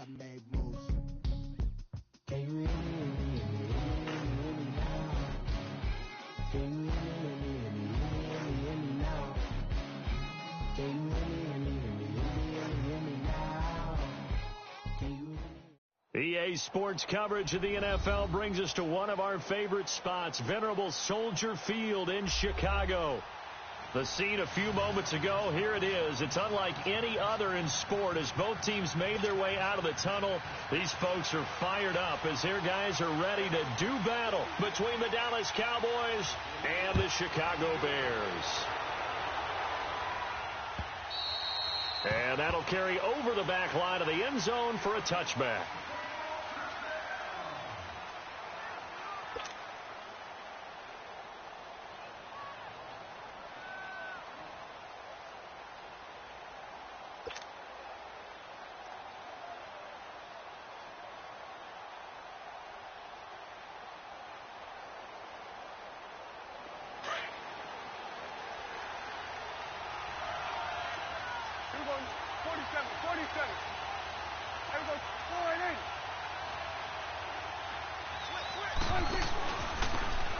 Some bad moves. Can you hear me? Hear me now? Can you hear me now? Can you hear me now? Can you hear me? EA Sports coverage of the NFL brings us to one of our favorite spots, venerable Soldier Field in Chicago. The scene a few moments ago, here it is. It's unlike any other in sport as both teams made their way out of the tunnel. These folks are fired up as their guys are ready to do battle between the Dallas Cowboys and the Chicago Bears. And that'll carry over the back line of the end zone for a touchback. Here we go, 47. There we go, 4-8.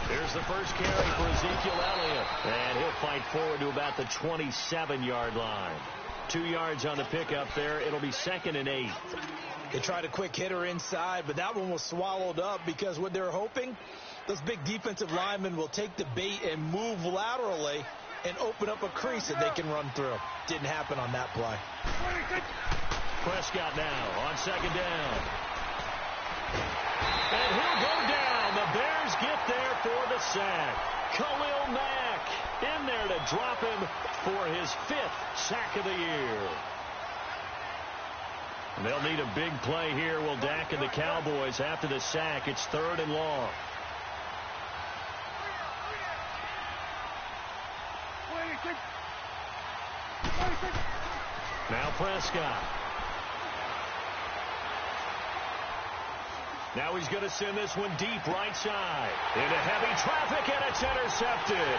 Here's the first carry for Ezekiel Elliott. And he'll fight forward to about the 27-yard line. 2 yards on the pickup there. It'll be 2nd and 8. They tried a quick hitter inside, but that one was swallowed up because what they're hoping, those big defensive linemen will take the bait and move laterally and open up a crease that they can run through. Didn't happen on that play. Prescott now on 2nd down. And he'll go down. The Bears get there for the sack. Khalil Mack in there to drop him for his 5th sack of the year. And they'll need a big play here. Will Dak and the Cowboys after the sack. It's 3rd and long. Now Prescott. Now he's going to send this one deep right side. Into heavy traffic, and it's intercepted.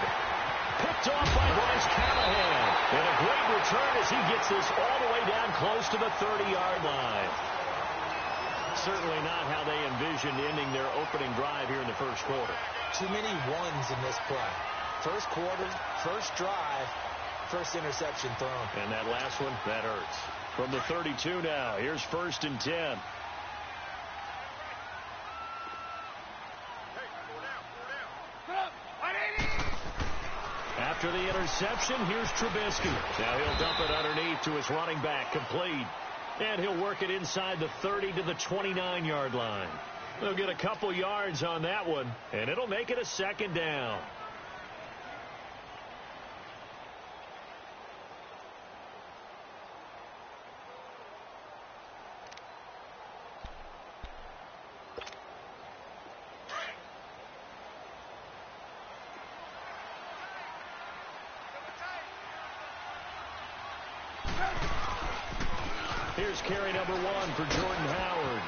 Picked off by Bryce Callahan. And a great return as he gets this all the way down close to the 30-yard line. Certainly not how they envisioned ending their opening drive here in the first quarter. Too many ones in this play. First quarter, first drive, first interception thrown. And that last one, that hurts. From the 32 now, here's 1st and 10. After the interception, here's Trubisky. Now he'll dump it underneath to his running back, complete. And he'll work it inside the 30 to the 29-yard line. They'll get a couple yards on that one, and it'll make it a 2nd down. Here's carry number 1 for Jordan Howard.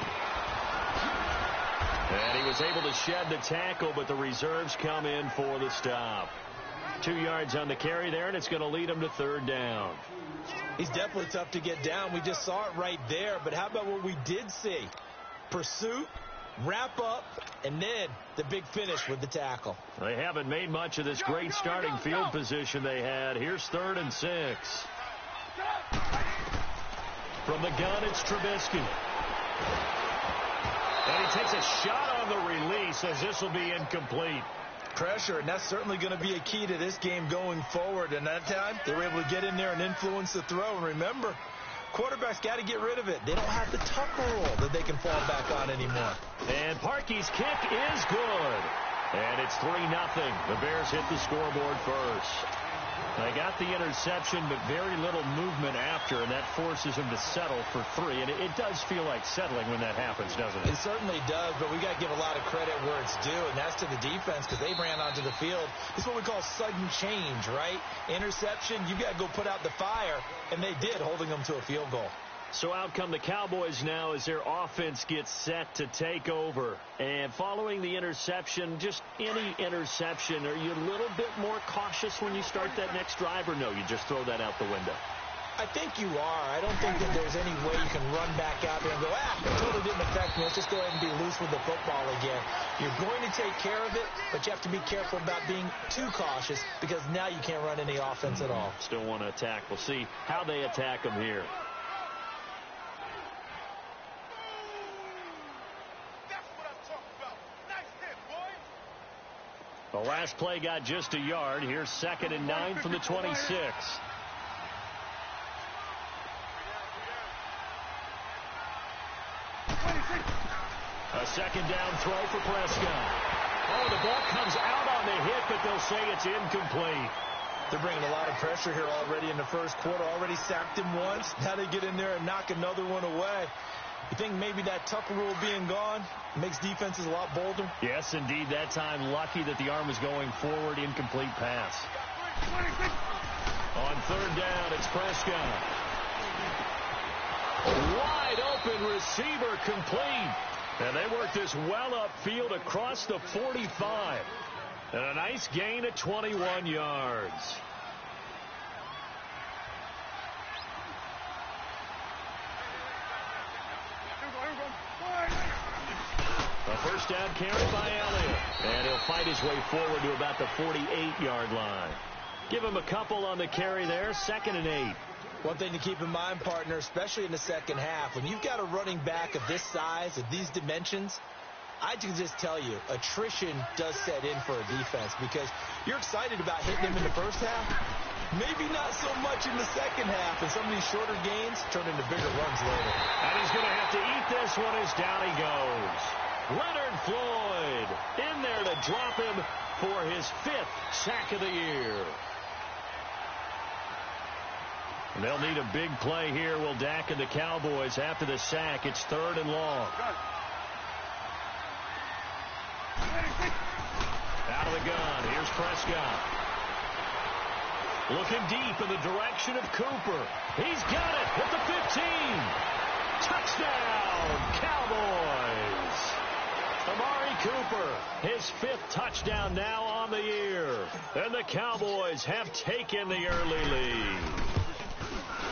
And he was able to shed the tackle, but the reserves come in for the stop. 2 yards on the carry there, and it's going to lead him to 3rd down. He's definitely tough to get down. We just saw it right there, but how about what we did see? Pursuit, wrap up, and then the big finish with the tackle. They haven't made much of this great starting field position they had. Here's 3rd and 6. From the gun, it's Trubisky. And he takes a shot on the release as this will be incomplete. Pressure, and that's certainly going to be a key to this game going forward. And that time, they were able to get in there and influence the throw. And remember, quarterbacks got to get rid of it. They don't have the Tucker rule that they can fall back on anymore. And Parkey's kick is good. And it's 3-0. The Bears hit the scoreboard first. They got the interception, but very little movement after, and that forces them to settle for 3. And it does feel like settling when that happens, doesn't it? It certainly does, but we got to give a lot of credit where it's due, and that's to the defense because they ran onto the field. It's what we call sudden change, right? Interception, you got to go put out the fire, and they did, holding them to a field goal. So out come the Cowboys now as their offense gets set to take over. And following the interception, just any interception, are you a little bit more cautious when you start that next drive, or no, you just throw that out the window? I think you are. I don't think that there's any way you can run back out there and go, it totally didn't affect me. Let's just go ahead and be loose with the football again. You're going to take care of it, but you have to be careful about being too cautious because now you can't run any offense at all. Still want to attack. We'll see how they attack them here. That's what I'm talking about. Nice hit, boy. The last play got just a yard. Here's 2nd and 9 from the 26. A second down throw for Prescott. Oh, the ball comes out on the hit, but they'll say it's incomplete. They're bringing a lot of pressure here already in the first quarter. Already sacked him once. Now they get in there and knock another one away. You think maybe that Tucker rule being gone makes defenses a lot bolder? Yes, indeed. That time, lucky that the arm was going forward. Incomplete pass. On 3rd down, it's Prescott. Wide open receiver complete. And they work this well upfield across the 45. And a nice gain of 21 yards. A first down carry by Elliott. And he'll fight his way forward to about the 48-yard line. Give him a couple on the carry there. 2nd and 8. One thing to keep in mind, partner, especially in the second half, when you've got a running back of this size, of these dimensions, I can just tell you, attrition does set in for a defense because you're excited about hitting him in the first half. Maybe not so much in the second half, and some of these shorter gains turn into bigger runs later. And he's going to have to eat this one as down he goes. Leonard Floyd in there to drop him for his 5th sack of the year. And they'll need a big play here. Will Dak and the Cowboys after the sack. It's 3rd and long. Out of the gun. Here's Prescott. Looking deep in the direction of Cooper. He's got it at the 15. Touchdown, Cowboys. Amari Cooper, his 5th touchdown now on the year. And the Cowboys have taken the early lead.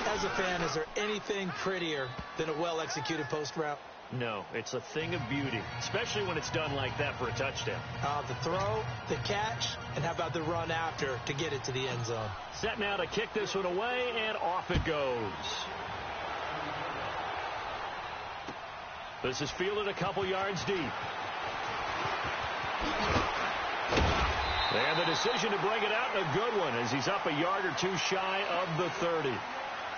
As a fan, is there anything prettier than a well-executed post route? No, it's a thing of beauty, especially when it's done like that for a touchdown. The throw, the catch, and how about the run after to get it to the end zone? Set now to kick this one away, and off it goes. This is fielded a couple yards deep. And the decision to bring it out, a good one, as he's up a yard or two shy of the 30.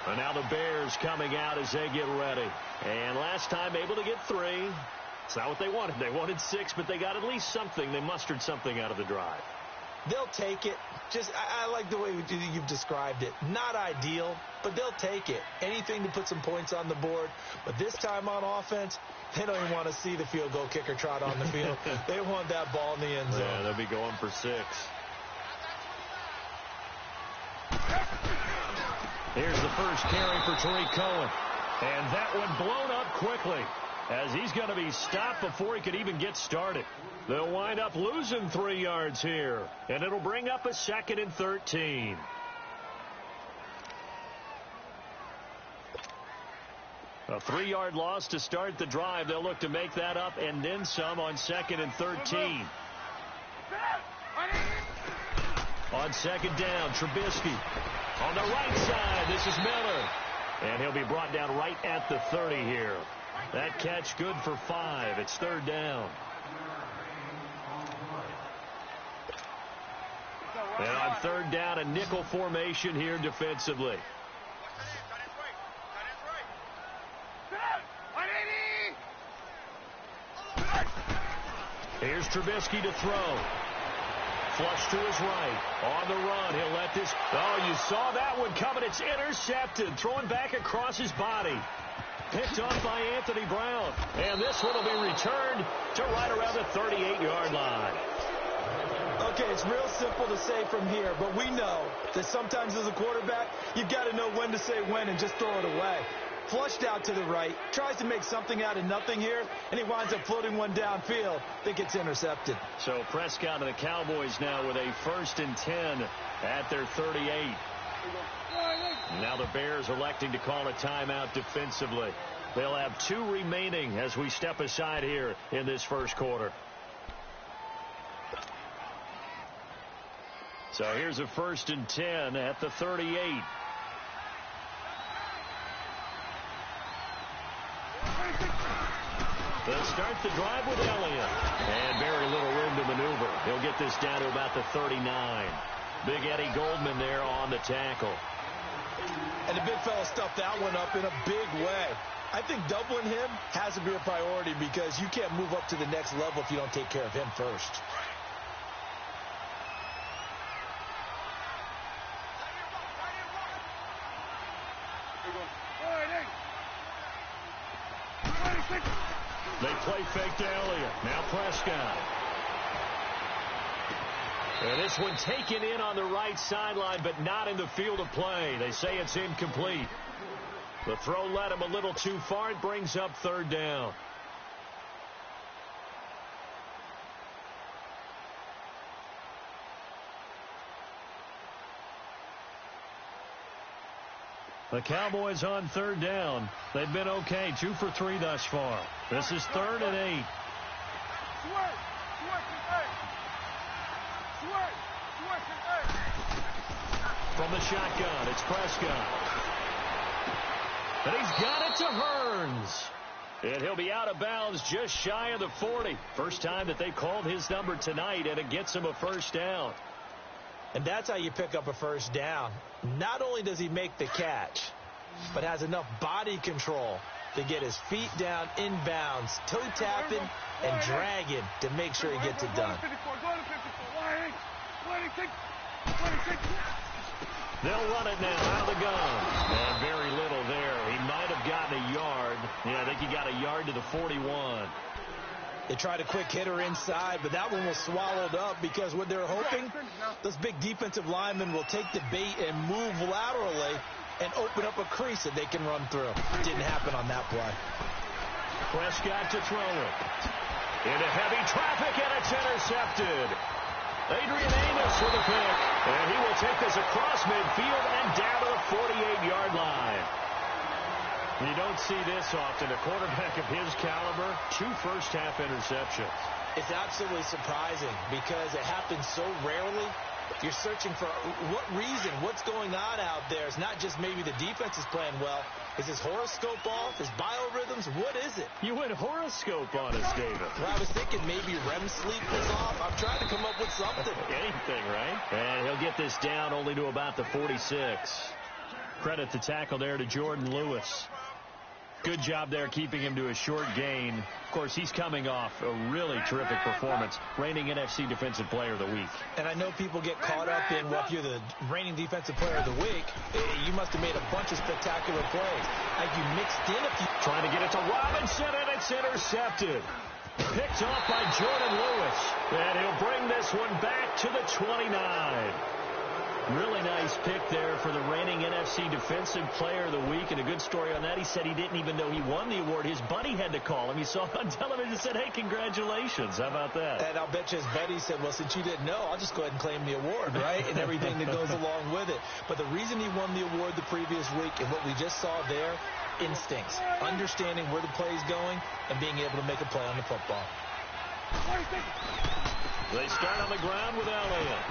And now the Bears coming out as they get ready. And last time able to get 3. It's not what they wanted. They wanted 6, but they got at least something. They mustered something out of the drive. They'll take it. I like the way you've described it. Not ideal, but they'll take it. Anything to put some points on the board. But this time on offense, they don't even want to see the field goal kicker trot on the field. They want that ball in the end zone. Yeah, they'll be going for 6. Here's the first carry for Tariq Cohen. And that one blown up quickly as he's going to be stopped before he could even get started. They'll wind up losing 3 yards here. And it'll bring up a 2nd and 13. A 3-yard loss to start the drive. They'll look to make that up and then some on 2nd and 13. On 2nd down, Trubisky. On the right side, this is Miller. And he'll be brought down right at the 30 here. That catch good for 5. It's 3rd down. And on 3rd down, a nickel formation here defensively. Here's Trubisky to throw. Flush to his right. On the run. He'll let this. Oh, you saw that one coming. It's intercepted. Throwing back across his body. Picked off by Anthony Brown. And this one will be returned to right around the 38-yard line. Okay, it's real simple to say from here, but we know that sometimes as a quarterback, you've got to know when to say when and just throw it away. Flushed out to the right, tries to make something out of nothing here, and he winds up floating one downfield that gets intercepted. So Prescott and the Cowboys now with a 1st and 10 at their 38. Now the Bears electing to call a timeout defensively. They'll have 2 remaining as we step aside here in this first quarter. So here's a 1st and 10 at the 38. They'll start the drive with Elliott. And very little room to maneuver. He'll get this down to about the 39. Big Eddie Goldman there on the tackle. And the big fella stuffed that one up in a big way. I think doubling him has to be a priority because you can't move up to the next level if you don't take care of him first. They play fake to Elliott. Now Prescott. And this one taken in on the right sideline, but not in the field of play. They say it's incomplete. The throw led him a little too far. It brings up 3rd down. The Cowboys on 3rd down. They've been okay, 2 for 3 thus far. This is 3rd and 8. From the shotgun, it's Prescott. And he's got it to Hearns. And he'll be out of bounds just shy of the 40. First time that they called his number tonight, and it gets him a 1st down. And that's how you pick up a 1st down. Not only does he make the catch, but has enough body control to get his feet down inbounds, toe tapping and dragging to make sure he gets it done. They'll run it now out of the gun. And very little there. He might have gotten a yard. Yeah, I think he got a yard to the 41. They tried a quick hitter inside, but that one was swallowed up because what they're hoping, those big defensive linemen will take the bait and move laterally and open up a crease that they can run through. Didn't happen on that play. Prescott to throw it. Into heavy traffic, and it's intercepted. Adrian Amos with a pick. And he will take this across midfield and down to the 48-yard line. You don't see this often. A quarterback of his caliber, 2 first-half interceptions. It's absolutely surprising because it happens so rarely. You're searching for what reason, what's going on out there. It's not just maybe the defense is playing well. Is his horoscope off? His biorhythms? What is it? You went horoscope on us, David. Well, I was thinking maybe REM sleep was off. I'm trying to come up with something. Anything, right? And he'll get this down only to about the 46. Credit the tackle there to Jordan Lewis. Good job there keeping him to a short gain. Of course, he's coming off a really terrific performance. Reigning NFC Defensive Player of the Week. And I know people get caught up in, well, if you're the reigning Defensive Player of the Week, you must have made a bunch of spectacular plays. Like you mixed in a few. Trying to get it to Robinson, and it's intercepted. Picked off by Jordan Lewis. And he'll bring this one back to the 29. Really nice pick there for the reigning NFC Defensive Player of the Week. And a good story on that. He said he didn't even know he won the award. His buddy had to call him. He saw it on television and said, hey, congratulations. How about that? And I'll bet you his buddy said, well, since you didn't know, I'll just go ahead and claim the award, right? And everything that goes along with it. But the reason he won the award the previous week and what we just saw there, instincts, understanding where the play is going and being able to make a play on the football. They start on the ground with Elliott.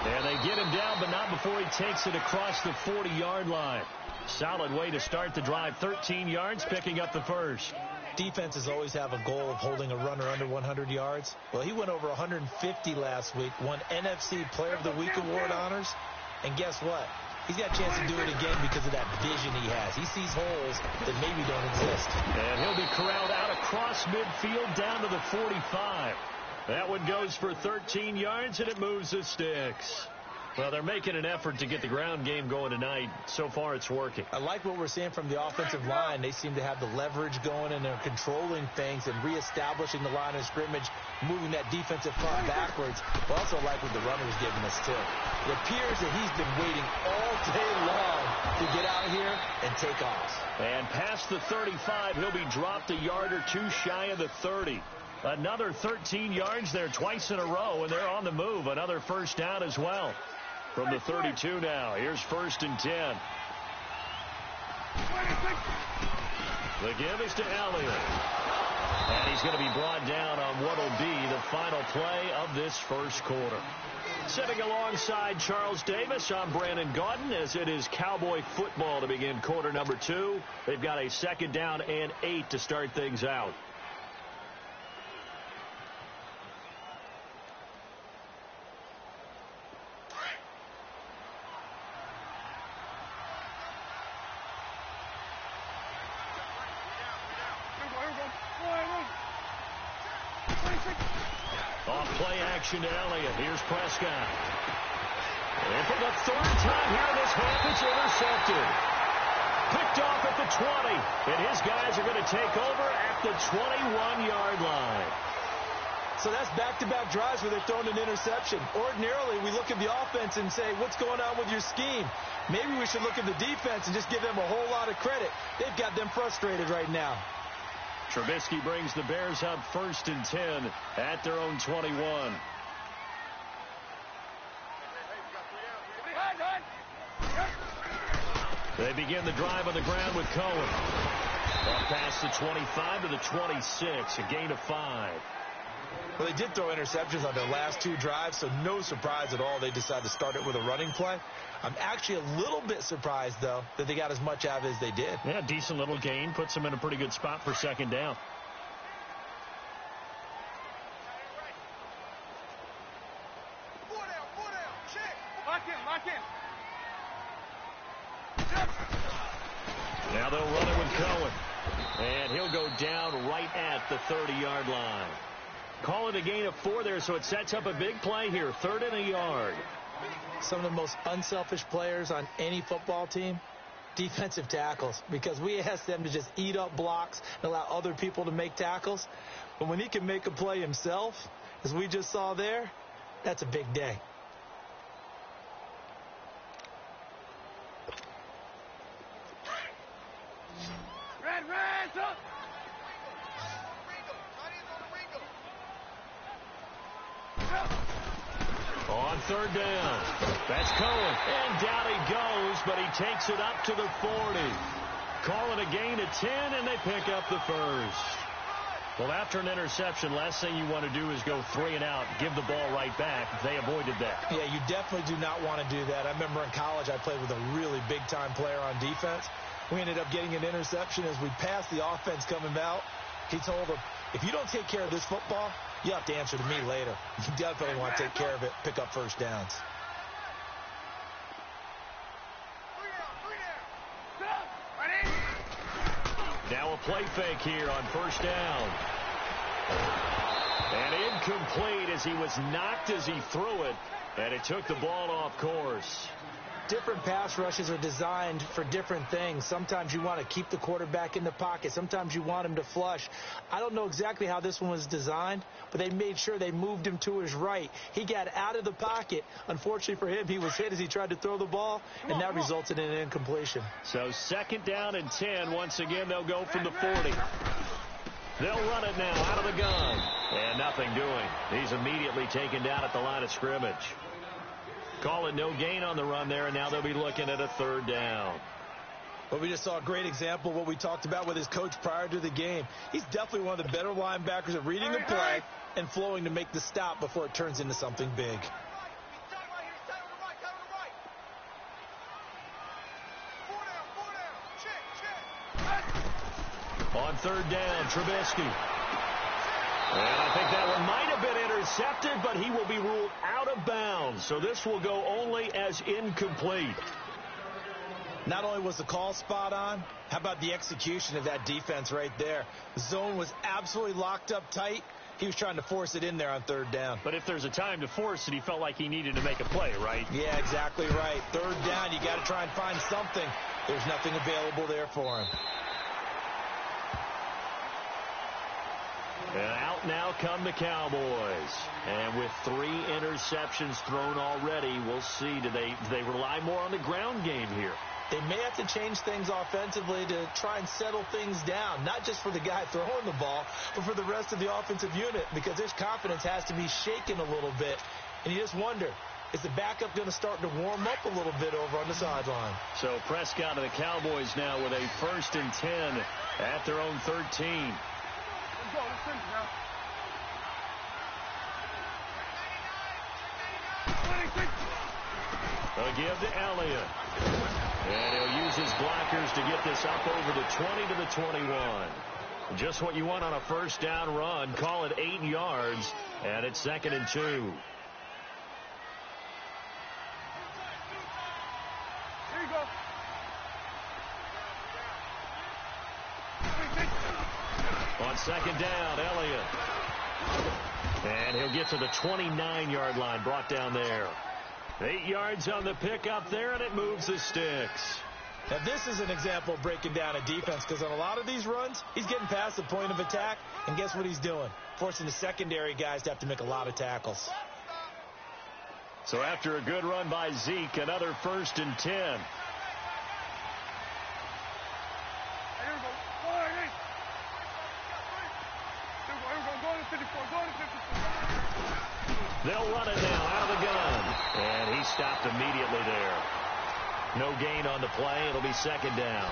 And they get him down, but not before he takes it across the 40-yard line. Solid way to start the drive. 13 yards, picking up the first. Defenses always have a goal of holding a runner under 100 yards. Well, he went over 150 last week, won NFC Player of the Week award honors. And guess what? He's got a chance to do it again because of that vision he has. He sees holes that maybe don't exist. And he'll be corralled out across midfield down to the 45. That one goes for 13 yards, and it moves the sticks. Well, they're making an effort to get the ground game going tonight. So far, it's working. I like what we're seeing from the offensive line. They seem to have the leverage going, and they're controlling things and reestablishing the line of scrimmage, moving that defensive front backwards. But also like what the runner's giving us, too. It appears that he's been waiting all day long to get out here and take off. And past the 35, he'll be dropped a yard or two shy of the 30. Another 13 yards there twice in a row, and they're on the move. Another first down as well. From the 32 now, here's 1st and 10. The give is to Elliott. And he's going to be brought down on what will be the final play of this first quarter. Sitting alongside Charles Davis, I'm Brandon Gaudin, as it is Cowboy football to begin quarter number 2. They've got a 2nd down and 8 to start things out. Off play action to Elliott. Here's Prescott. And for the 3rd time here in this half, it's intercepted. Picked off at the 20. And his guys are going to take over at the 21-yard line. So that's back-to-back drives where they're throwing an interception. Ordinarily, we look at the offense and say, what's going on with your scheme? Maybe we should look at the defense and just give them a whole lot of credit. They've got them frustrated right now. Trubisky brings the Bears up 1st and 10 at their own 21. They begin the drive on the ground with Cohen. Up past the 25 to the 26, a gain of 5. Well, they did throw interceptions on their last 2 drives, so no surprise at all they decided to start it with a running play. I'm actually a little bit surprised, though, that they got as much out of it as they did. Yeah, decent little gain. Puts them in a pretty good spot for 2nd down. Now they'll run it with Cohen. And he'll go down right at the 30-yard line. Call it a gain of 4 there, so it sets up a big play here. 3rd and a yard. Some of the most unselfish players on any football team, defensive tackles, because we ask them to just eat up blocks and allow other people to make tackles. But when he can make a play himself, as we just saw there, that's a big day. On 3rd down, that's Cohen. And down he goes, but he takes it up to the 40. Call it a gain of 10, and they pick up the 1st. Well, after an interception, last thing you want to do is go 3 and out, give the ball right back. They avoided that. Yeah, you definitely do not want to do that. I remember in college I played with a really big-time player on defense. We ended up getting an interception as we passed the offense coming out. He told him, if you don't take care of this football, you have to answer to me later. You definitely want to take care of it, pick up 1st downs. Now a play fake here on 1st down. And incomplete as he was knocked as he threw it, and it took the ball off course. Different pass rushes are designed for different things. Sometimes you want to keep the quarterback in the pocket. Sometimes you want him to flush. I don't know exactly how this one was designed, but they made sure they moved him to his right. He got out of the pocket. Unfortunately for him, he was hit as he tried to throw the ball, and that resulted in an incompletion. So 2nd down and 10. Once again, they'll go from the 40. They'll run it now out of the gun. And nothing doing. He's immediately taken down at the line of scrimmage. Call it no gain on the run there, and now they'll be looking at a 3rd down. Well, we just saw a great example of what we talked about with his coach prior to the game. He's definitely one of the better linebackers at reading the play and flowing to make the stop before it turns into something big. On 3rd down, Trubisky. And I think that one might have been intercepted, but he will be ruled out of bounds. So this will go only as incomplete. Not only was the call spot on, how about the execution of that defense right there? The zone was absolutely locked up tight. He was trying to force it in there on 3rd down. But if there's a time to force it, he felt like he needed to make a play, right? Yeah, exactly right. 3rd down, you got to try and find something. There's nothing available there for him. And out now come the Cowboys. And with 3 interceptions thrown already, we'll see. Do they rely more on the ground game here? They may have to change things offensively to try and settle things down, not just for the guy throwing the ball, but for the rest of the offensive unit, because their confidence has to be shaken a little bit. And you just wonder, Is the backup going to start to warm up a little bit over on the sideline? So Prescott and the Cowboys now with a 1st and 10 at their own 13. Let's go. Let's finish now. 26. A give to Elliott. And he'll use his blockers to get this up over the 20 to the 21. Just what you want on a first down run. Call it 8 yards, and it's 2nd and 2. Here you go. 26. On 2nd down, Elliott. And he'll get to the 29-yard line, brought down there. 8 yards on the pickup there, and it moves the sticks. Now, this is an example of breaking down a defense, because on a lot of these runs, he's getting past the point of attack, and guess what he's doing? Forcing the secondary guys to have to make a lot of tackles. So after a good run by Zeke, another 1st and 10. Here we go. Go ahead, hey. Here we go. Go to 54. Go to 54. They'll run it now out of the gun. And he stopped immediately there. No gain on the play. It'll be 2nd down.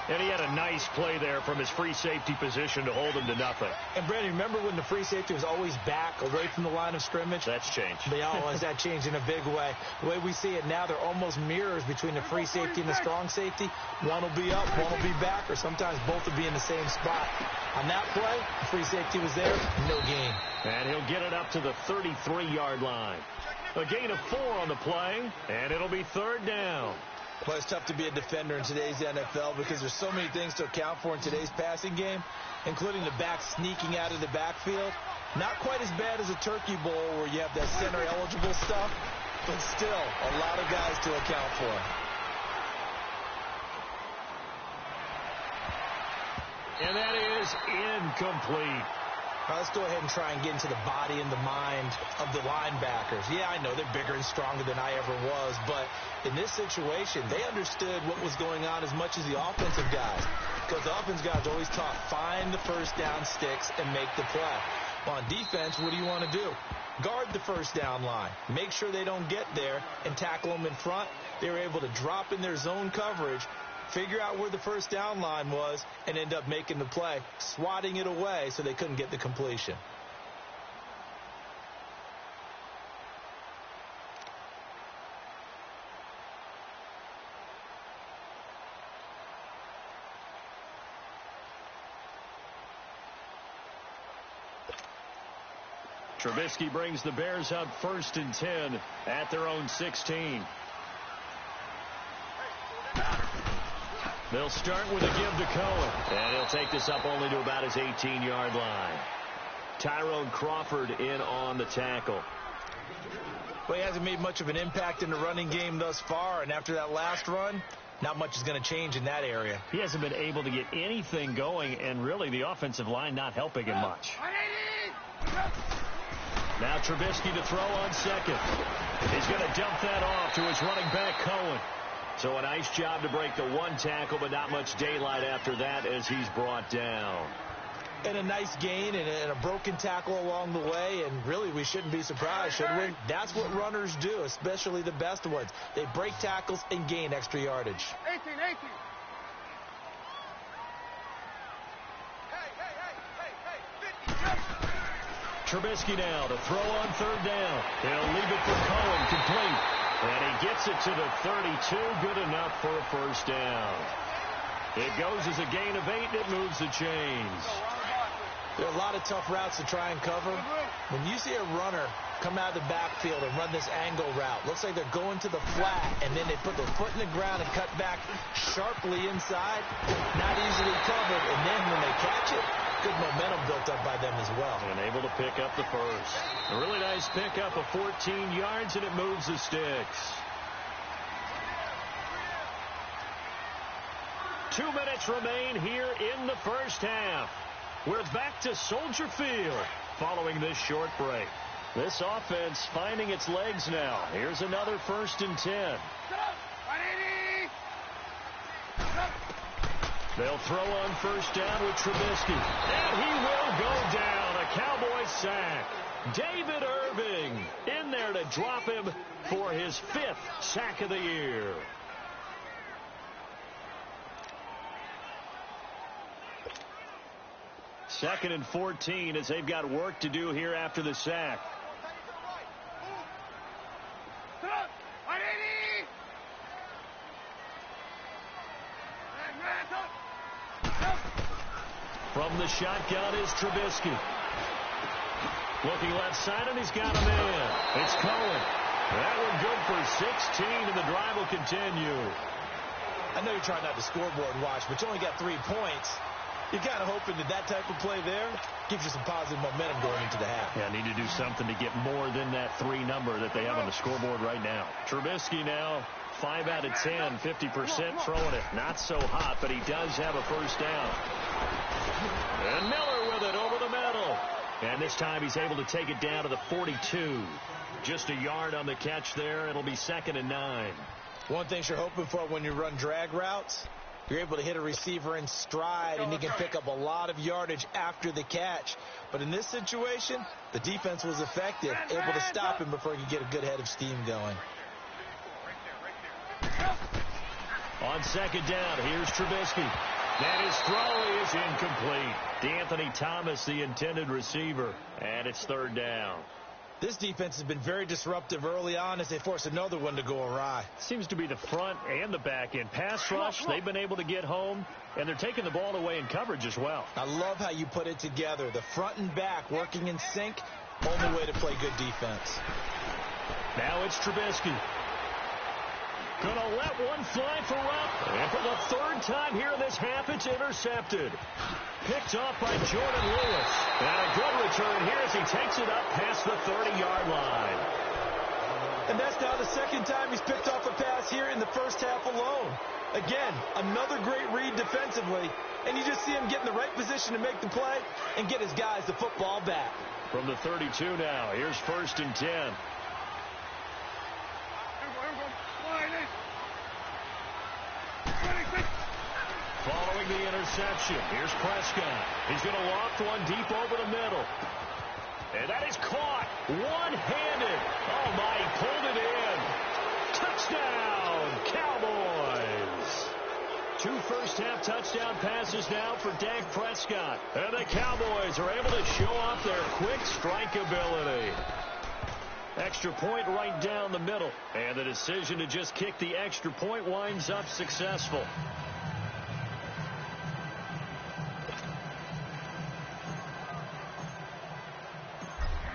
And he had a nice play there from his free safety position to hold him to nothing. And, Brandon, remember when the free safety was always back away from the line of scrimmage? That's changed. They always that changed in a big way. The way we see it now, they're almost mirrors between the free safety and the strong safety. One will be up, one will be back, or sometimes both will be in the same spot. On that play, the free safety was there, no gain. And he'll get it up to the 33-yard line. A gain of 4 on the play, and it'll be 3rd down. Well, it's tough to be a defender in today's NFL because there's so many things to account for in today's passing game, including the back sneaking out of the backfield. Not quite as bad as a turkey bowl where you have that center-eligible stuff, but still a lot of guys to account for. And that is incomplete. Now let's go ahead and try and get into the body and the mind of the linebackers. Yeah, I know they're bigger and stronger than I ever was, but in this situation, they understood what was going on as much as the offensive guys, because the offensive guys are always taught, find the first down sticks and make the play. On defense, what do you want to do? Guard the first down line. Make sure they don't get there and tackle them in front. They were able to drop in their zone coverage, figure out where the first down line was, and end up making the play, swatting it away so they couldn't get the completion. Trubisky brings the Bears up 1st and 10 at their own 16. They'll start with a give to Cohen. And he'll take this up only to about his 18-yard line. Tyrone Crawford in on the tackle. Well, he hasn't made much of an impact in the running game thus far, and after that last run, not much is going to change in that area. He hasn't been able to get anything going, and really the offensive line not helping him much. Now Trubisky to throw on second. He's going to dump that off to his running back, Cohen. So a nice job to break the one tackle, but not much daylight after that as he's brought down. And a nice gain and a broken tackle along the way, and really we shouldn't be surprised, should we? That's what runners do, especially the best ones. They break tackles and gain extra yardage. 18. Hey, 50. Trubisky now to throw on 3rd down. He'll leave it for Cohen, complete. And he gets it to the 32, good enough for a first down. It goes as a gain of 8, and it moves the chains. There are a lot of tough routes to try and cover. When you see a runner come out of the backfield and run this angle route, looks like they're going to the flat, and then they put their foot in the ground and cut back sharply inside. Not easily covered, and then when they catch it, good momentum built up by them as well. And able to pick up the first. A really nice pickup of 14 yards, and it moves the sticks. 2 minutes remain here in the first half. We're back to Soldier Field following this short break. This offense finding its legs now. Here's another 1st and 10. They'll throw on first down with Trubisky. And he will go down. A Cowboy sack. David Irving in there to drop him for his 5th sack of the year. Second and 14 as they've got work to do here after the sack. From the shotgun is Trubisky. Looking left side, and he's got a man. It's Cohen. That one good for 16, and the drive will continue. I know you're trying not to scoreboard watch, but you only got 3 points. You're kind of hoping that type of play there gives you some positive momentum going into the half. Yeah, need to do something to get more than that 3 number that they have on the scoreboard right now. Trubisky now 5 out of 10, 50% throwing it. Not so hot, but he does have a first down. And Miller with it over the middle. And this time he's able to take it down to the 42. Just a yard on the catch there. It'll be 2nd and 9. One thing you're hoping for when you run drag routes, you're able to hit a receiver in stride, and he can pick up a lot of yardage after the catch. But in this situation, the defense was effective, able to stop him before he could get a good head of steam going. On 2nd down, here's Trubisky. And his throw is incomplete. D'Anthony Thomas, the intended receiver, and it's 3rd down. This defense has been very disruptive early on as they force another one to go awry. Seems to be the front and the back end. Pass rush, they've been able to get home, and they're taking the ball away in coverage as well. I love how you put it together. The front and back working in sync, only way to play good defense. Now it's Trubisky. Gonna let one fly for Rupp. And for the 3rd time here in this half, it's intercepted. Picked off by Jordan Lewis. And a good return here as he takes it up past the 30-yard line. And that's now the 2nd time he's picked off a pass here in the first half alone. Again, another great read defensively. And you just see him get in the right position to make the play and get his guys the football back. From the 32 now, here's 1st and 10. Following the interception, here's Prescott. He's going to loft one deep over the middle. And that is caught one-handed. Oh, my, he pulled it in. Touchdown, Cowboys. 2 first-half touchdown passes now for Dak Prescott. And the Cowboys are able to show off their quick strike ability. Extra point right down the middle. And the decision to just kick the extra point winds up successful.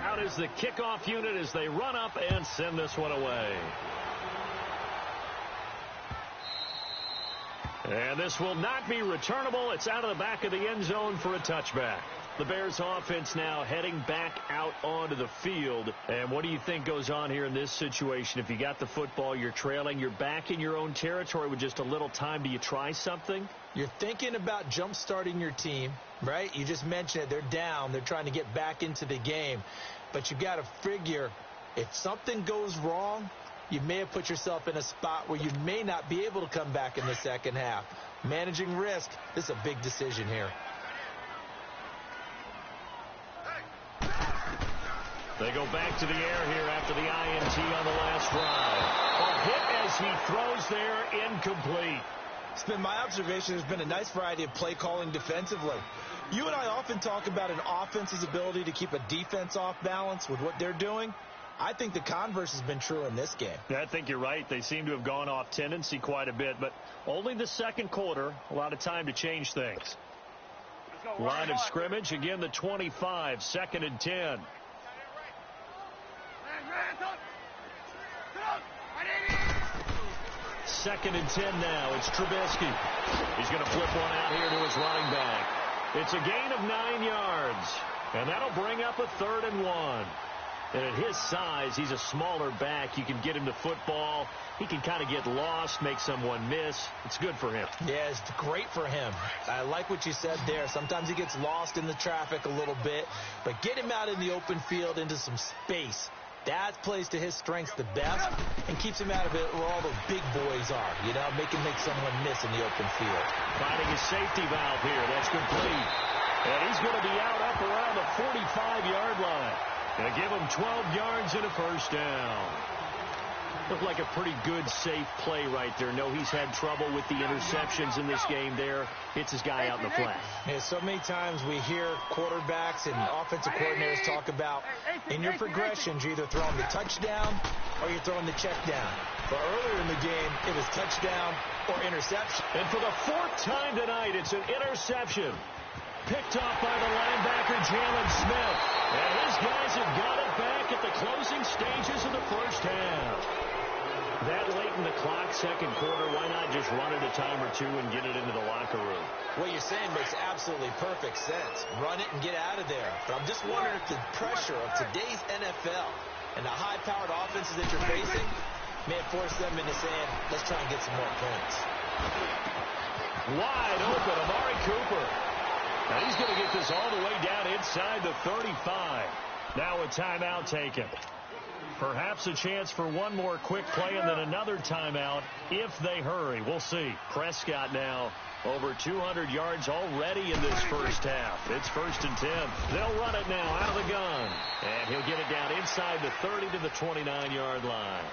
Out is the kickoff unit as they run up and send this one away. And this will not be returnable. It's out of the back of the end zone for a touchback. The Bears offense now heading back out onto the field. And what do you think goes on here in this situation? If you got the football, you're trailing, you're back in your own territory with just a little time. Do you try something? You're thinking about jump-starting your team, right? You just mentioned it. They're down. They're trying to get back into the game. But you got to figure if something goes wrong, you may have put yourself in a spot where you may not be able to come back in the second half. Managing risk, this is a big decision here. They go back to the air here after the INT on the last drive. A hit as he throws there, incomplete. It's been my observation there's been a nice variety of play calling defensively. You and I often talk about an offense's ability to keep a defense off balance with what they're doing. I think the converse has been true in this game. I think you're right. They seem to have gone off tendency quite a bit, but only the 2nd quarter, a lot of time to change things. Line of scrimmage, again the 25, 2nd and 10. Second and 10 now. It's Trubisky. He's going to flip one out here to his running back. It's a gain of 9 yards, and that'll bring up a 3rd and 1. And at his size, he's a smaller back. You can get him to football. He can kind of get lost, make someone miss. It's good for him. Yeah, it's great for him. I like what you said there. Sometimes he gets lost in the traffic a little bit, but get him out in the open field into some space. That plays to his strengths the best and keeps him out of it where all the big boys are. You know, make someone miss in the open field. Finding his safety valve here. That's complete. And he's going to be out up around the 45-yard line. They give him 12 yards and a first down. Looked like a pretty good, safe play right there. No, he's had trouble with the interceptions in this game there. Hits his guy out in the flat. Yeah, so many times we hear quarterbacks and offensive coordinators talk about in your progressions, you're either throwing the touchdown or you're throwing the check down. But earlier in the game, it was touchdown or interception. And for the fourth time tonight, it's an interception. Picked off by the linebacker, Jalen Smith. And his guys have got it back at the closing stages of the first half. That late in the clock, second quarter, why not just run it a time or two and get it into the locker room? What you're saying makes absolutely perfect sense. Run it and get out of there. But I'm just wondering if the pressure of today's NFL and the high-powered offenses that you're facing may have forced them into saying, let's try and get some more points. Wide open, Amari Cooper. Now he's going to get this all the way down inside the 35. Now a timeout taken. Perhaps a chance for one more quick play and then another timeout if they hurry. We'll see. Prescott now over 200 yards already in this first half. It's 1st and 10. They'll run it now out of the gun. And he'll get it down inside the 30 to the 29-yard line.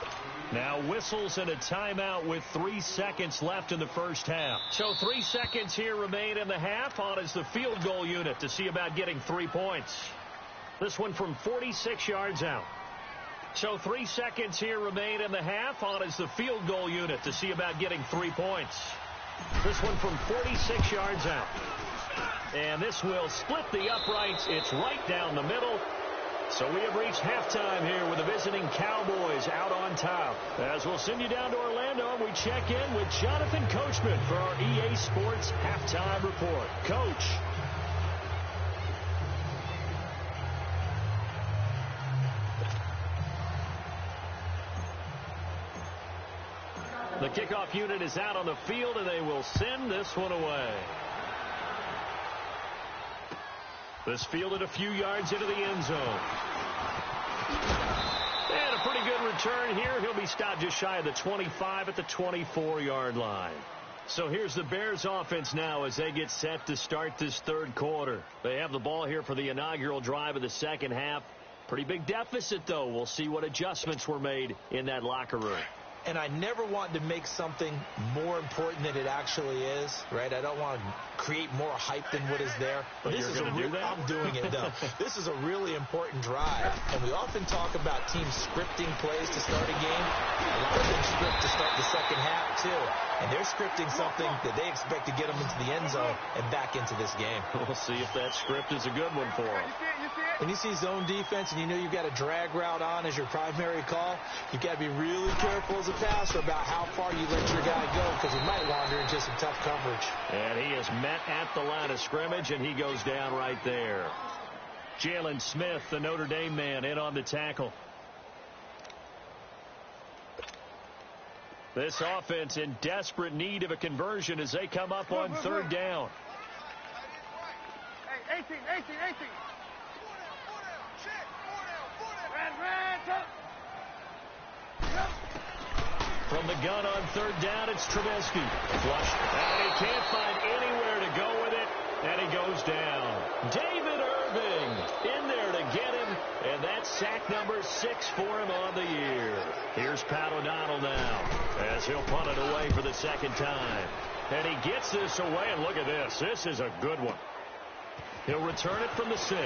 Now whistles and a timeout with 3 seconds left in the first half. So 3 seconds here remain in the half. On is the field goal unit to see about getting 3 points. This one from 46 yards out. So 3 seconds here remain in the half. On is the field goal unit to see about getting 3 points. This one from 46 yards out. And this will split the uprights. It's right down the middle. So we have reached halftime here with the visiting Cowboys out on top. As we'll send you down to Orlando, we check in with Jonathan Coachman for our EA Sports Halftime Report. Coach. The kickoff unit is out on the field, and they will send this one away. This fielded a few yards into the end zone. And a pretty good return here. He'll be stopped just shy of the 25 at the 24-yard line. So here's the Bears offense now as they get set to start this third quarter. They have the ball here for the inaugural drive of the second half. Pretty big deficit, though. We'll see what adjustments were made in that locker room. And I never want to make something more important than it actually is, right? I don't want to create more hype than what is there. But this you're is going to do that? I'm doing it, though. This is a really important drive. And we often talk about teams scripting plays to start a game. A lot of them script to start the second half, too. And they're scripting something that they expect to get them into the end zone and back into this game. We'll see if that script is a good one for them. When you see zone defense and you know you've got a drag route on as your primary call, you've got to be really careful as a passer about how far you let your guy go because he might wander into some tough coverage. And he is met at the line of scrimmage, and he goes down right there. Jalen Smith, the Notre Dame man, in on the tackle. This offense in desperate need of a conversion as they come up on third down. Hey, 18. From the gun on third down, it's Trubisky. Flush. And he can't find anywhere to go with it, and he goes down. David Irving in there to get him, and that's sack number 6 for him on the year. Here's Pat O'Donnell now as he'll punt it away for the second time. And he gets this away, and look at this. This is a good one. He'll return it from the 6.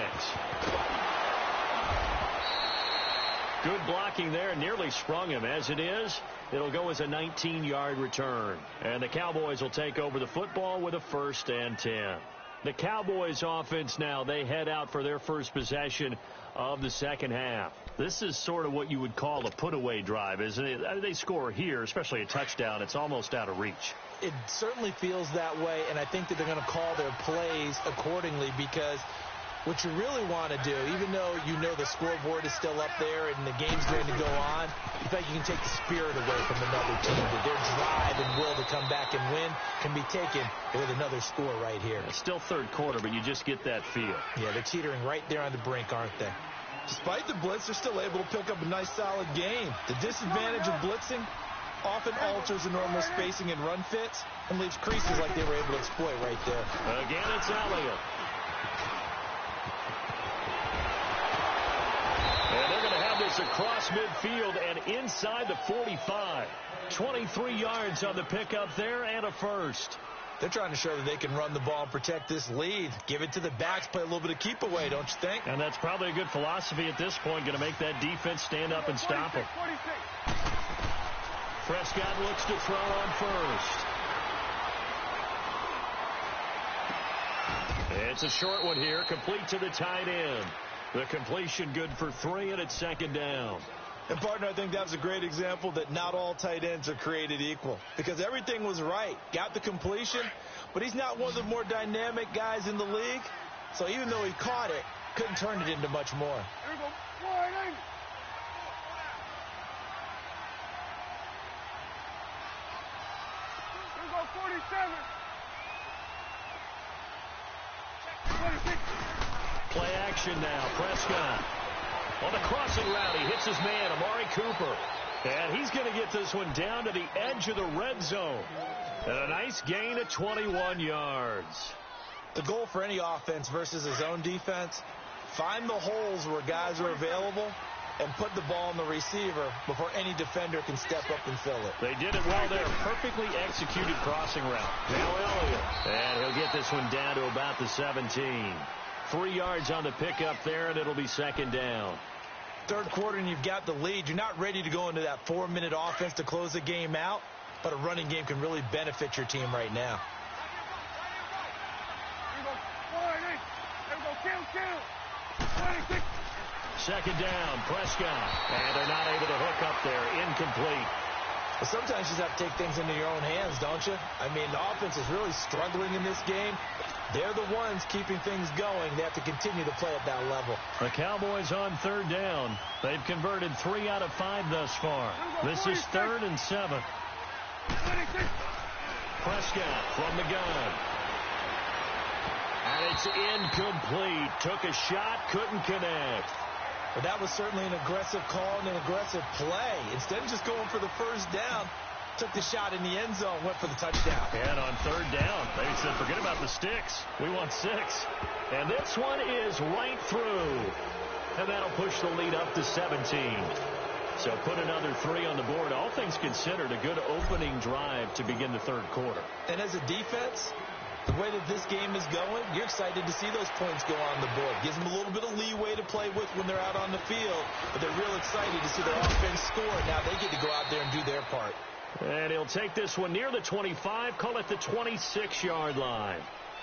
Good blocking there, nearly sprung him. As it is, it'll go as a 19-yard return. And the Cowboys will take over the football with a 1st and 10. The Cowboys offense now, they head out for their first possession of the second half. This is sort of what you would call a put-away drive, isn't it? I mean, they score here, especially a touchdown. It's almost out of reach. It certainly feels that way, and I think that they're going to call their plays accordingly because what you really want to do, even though you know the scoreboard is still up there and the game's going to go on, in fact, you can take the spirit away from another team. That their drive and will to come back and win can be taken with another score right here. It's still third quarter, but you just get that feel. Yeah, they're teetering right there on the brink, aren't they? Despite the blitz, they're still able to pick up a nice, solid game. The disadvantage of blitzing often alters the normal spacing and run fits and leaves creases like they were able to exploit right there. Again, it's Elliott. goes across midfield and inside the 45. 23 yards on the pickup there and a first. They're trying to show that they can run the ball and protect this lead. Give it to the backs, play a little bit of keep away, don't you think? And that's probably a good philosophy at this point, going to make that defense stand up and stop them. Prescott looks to throw on first. It's a short one here, complete to the tight end. The completion good for 3, and it's second down. And, partner, I think that was a great example that not all tight ends are created equal, because everything was right. Got the completion, but he's not one of the more dynamic guys in the league. So even though he caught it, couldn't turn it into much more. Here we go. Warning. Here we go, 47. 26. Play action now. Prescott. On the crossing route, he hits his man, Amari Cooper. And he's going to get this one down to the edge of the red zone. And a nice gain of 21 yards. The goal for any offense versus his own defense, find the holes where guys are available and put the ball on the receiver before any defender can step up and fill it. They did it well there. Perfectly executed crossing route. Now Elliott. And he'll get this one down to about the 17. 3 yards on the pickup there, and it'll be second down. Third quarter, and you've got the lead. You're not ready to go into that 4-minute offense to close the game out, but a running game can really benefit your team right now. Here we go. Warning. Here we go. Kill. 26. Second down, Prescott. And they're not able to hook up there. Incomplete. But sometimes you just have to take things into your own hands, don't you? I mean, the offense is really struggling in this game. They're the ones keeping things going. They have to continue to play at that level. The Cowboys on third down. They've converted 3 out of 5 thus far. This is 3rd and 7. 26. Prescott from the gun. And it's incomplete. Took a shot, couldn't connect. But that was certainly an aggressive call and an aggressive play. Instead of just going for the first down, took the shot in the end zone, went for the touchdown. And on third down, they said, forget about the sticks. We want 6. And this one is right through. And that'll push the lead up to 17. So put another 3 on the board. All things considered, a good opening drive to begin the third quarter. And as a defense, the way that this game is going, you're excited to see those points go on the board. Gives them a little bit of leeway to play with when they're out on the field. But they're real excited to see their offense score. Now they get to go out there and do their part. And he'll take this one near the 25, call it the 26-yard line.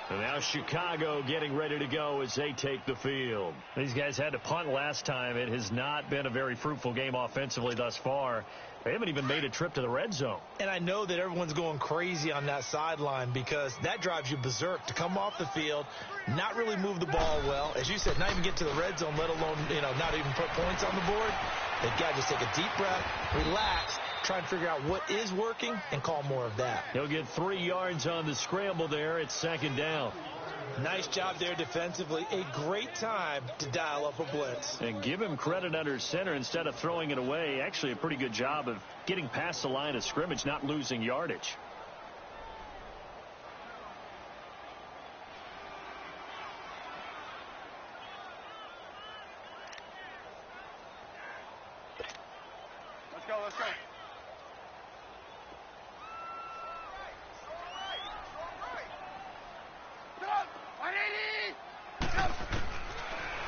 And now Chicago getting ready to go as they take the field. These guys had to punt last time. It has not been a very fruitful game offensively thus far. They haven't even made a trip to the red zone. And I know that everyone's going crazy on that sideline because that drives you berserk to come off the field, not really move the ball well. As you said, not even get to the red zone, let alone, not even put points on the board. They've got to just take a deep breath, relax, try and figure out what is working and call more of that. He'll get 3 yards on the scramble there. It's second down. Nice job there defensively. A great time to dial up a blitz. And give him credit under center instead of throwing it away. Actually, a pretty good job of getting past the line of scrimmage, not losing yardage. Let's go, let's go.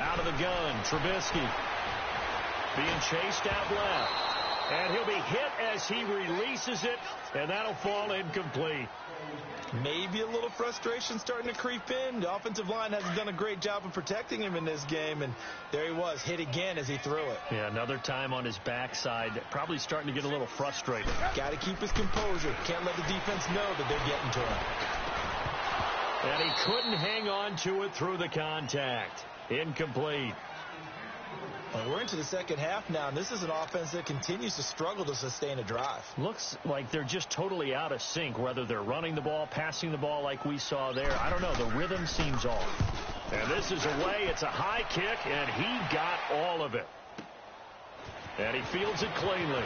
Out of the gun, Trubisky being chased out left. And he'll be hit as he releases it, and that'll fall incomplete. Maybe a little frustration starting to creep in. The offensive line hasn't done a great job of protecting him in this game, and there he was, hit again as he threw it. Yeah, another time on his backside, probably starting to get a little frustrated. Got to keep his composure. Can't let the defense know that they're getting to him. And he couldn't hang on to it through the contact. Incomplete. Well, we're into the second half now, and this is an offense that continues to struggle to sustain a drive. Looks like they're just totally out of sync, whether they're running the ball, passing the ball like we saw there. I don't know. The rhythm seems off. And this is away. It's a high kick, and he got all of it. And he fields it cleanly.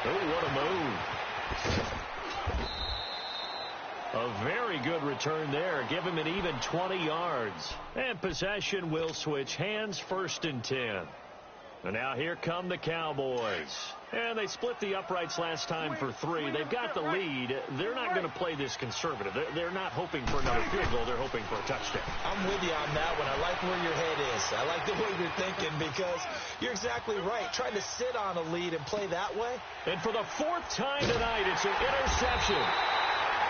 Oh, what a move. A very good return there. Give him an even 20 yards. And possession will switch hands, 1st and 10. And now here come the Cowboys. And they split the uprights last time for 3. They've got the lead. They're not going to play this conservative. They're not hoping for another field goal. They're hoping for a touchdown. I'm with you on that one. I like where your head is. I like the way you're thinking because you're exactly right. Trying to sit on a lead and play that way. And for the 4th time tonight, it's an interception.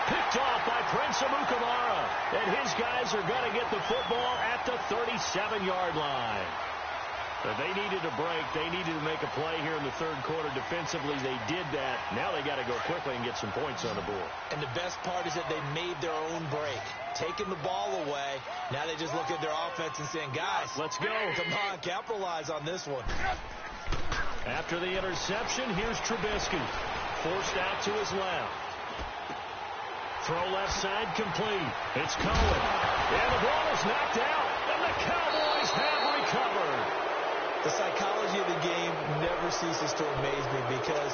Picked off by Prince Amukamara. And his guys are going to get the football at the 37-yard line. But they needed a break. They needed to make a play here in the 3rd quarter. Defensively, they did that. Now they got to go quickly and get some points on the board. And the best part is that they made their own break. Taking the ball away. Now they just look at their offense and saying, guys, let's go. Come on, capitalize on this one. After the interception, here's Trubisky. Forced out to his left. Throw left side complete. It's Cohen. And the ball is knocked out. And the Cowboys have recovered. The psychology of the game never ceases to amaze me because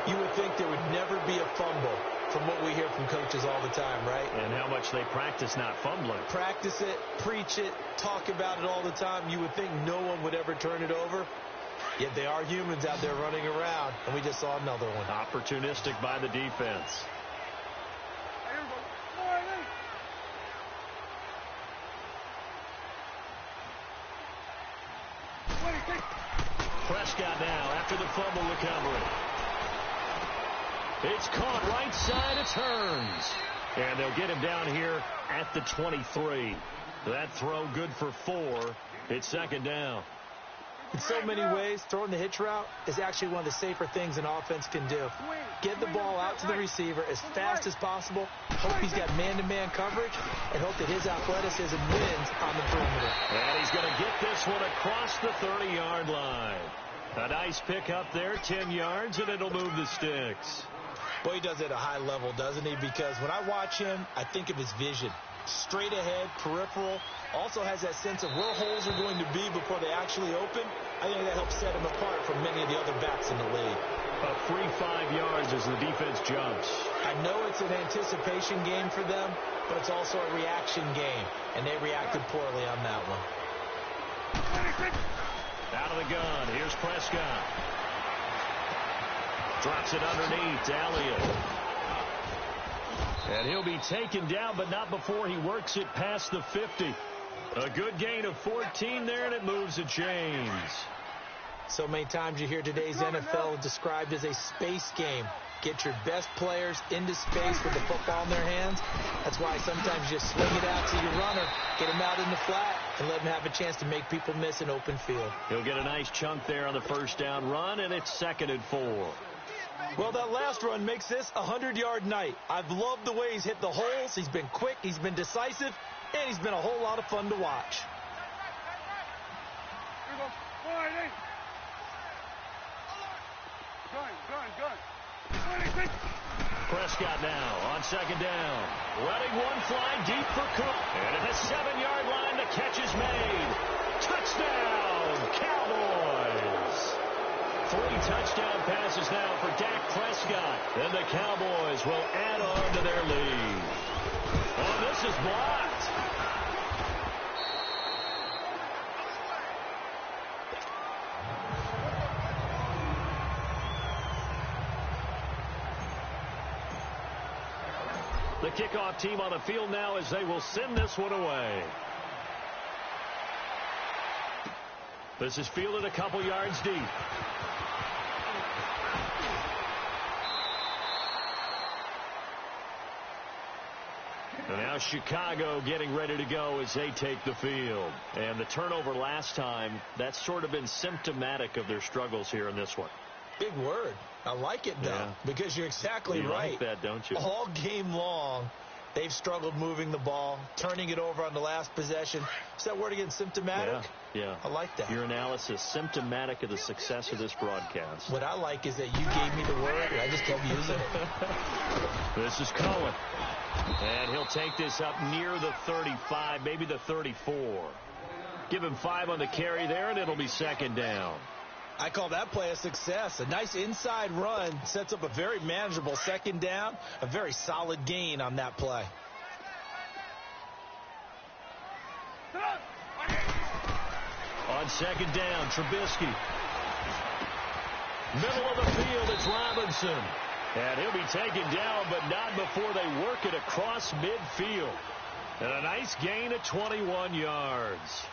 you would think there would never be a fumble from what we hear from coaches all the time, right? And how much they practice not fumbling. Practice it, preach it, talk about it all the time. You would think no one would ever turn it over. Yet they are humans out there running around, and we just saw another one. Opportunistic by the defense. Prescott now after the fumble recovery. It's caught right side. It turns. And they'll get him down here at the 23. That throw good for 4. It's 2nd down. In so many ways, throwing the hitch route is actually one of the safer things an offense can do. Get the ball out to the receiver as fast as possible, hope he's got man-to-man coverage, and hope that his athleticism wins on the perimeter. And he's going to get this one across the 30-yard line. A nice pick up there, 10 yards, and it'll move the sticks. Boy, he does it at a high level, doesn't he? Because when I watch him, I think of his vision. Straight ahead, peripheral, also has that sense of where holes are going to be before they actually open. I think that helps set him apart from many of the other backs in the league. A free 5 yards as the defense jumps. I know it's an anticipation game for them, but it's also a reaction game, and they reacted poorly on that one. Out of the gun, here's Prescott. Drops it underneath to Elliott. And he'll be taken down, but not before he works it past the 50. A good gain of 14 there, and it moves the chains. So many times you hear today's NFL described as a space game. Get your best players into space with the football in their hands. That's why sometimes you just swing it out to your runner, get him out in the flat, and let him have a chance to make people miss an open field. He'll get a nice chunk there on the 1st down run, and it's 2nd and 4. Well, that last run makes this a 100-yard night. I've loved the way he's hit the holes. He's been quick, he's been decisive, and he's been a whole lot of fun to watch. Here we go. Gun. Prescott now on 2nd down. Running one fly deep for Cook. And at the 7-yard line, the catch is made. Touchdown, Cowboys. 3 touchdown passes now for Dak Prescott. And the Cowboys will add on to their lead. Oh, this is blocked. The kickoff team on the field now as they will send this one away. This is fielded a couple yards deep. And now Chicago getting ready to go as they take the field. And the turnover last time, that's sort of been symptomatic of their struggles here in this one. Big word. I like it, though, because you're exactly right. You like that, don't you? All game long, they've struggled moving the ball, turning it over on the last possession. Is that word again, symptomatic? Yeah. I like that. Your analysis, symptomatic of the success of this broadcast. What I like is that you gave me the word, and I just kept using it. This is Cohen. And he'll take this up near the 35, maybe the 34. Give him 5 on the carry there, and it'll be 2nd down. I call that play a success. A nice inside run sets up a very manageable 2nd down, a very solid gain on that play. On 2nd down, Trubisky Middle of the field, it's Robinson. And he'll be taken down, but not before they work it across midfield. And a nice gain of 21 yards.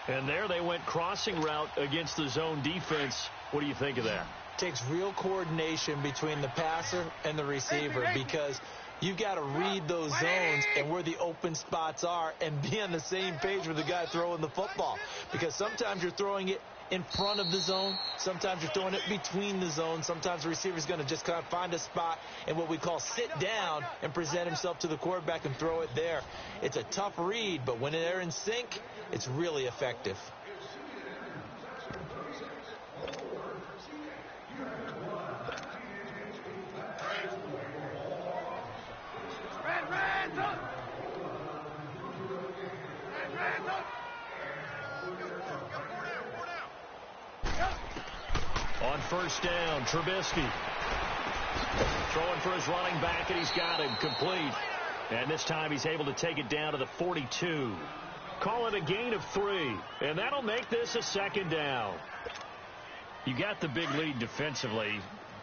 And there they went crossing route against the zone defense. What do you think of that? Takes real coordination between the passer and the receiver, because you've got to read those zones and where the open spots are and be on the same page with the guy throwing the football. Because sometimes you're throwing it in front of the zone. Sometimes you're throwing it between the zones. Sometimes the receiver's going to just kind of find a spot and what we call sit down and present himself to the quarterback and throw it there. It's a tough read, but when they're in sync, it's really effective. On first down, Trubisky. Throwing for his running back, and he's got him complete. And this time he's able to take it down to the 42. Call it a gain of 3, and that'll make this a second down. You got the big lead defensively,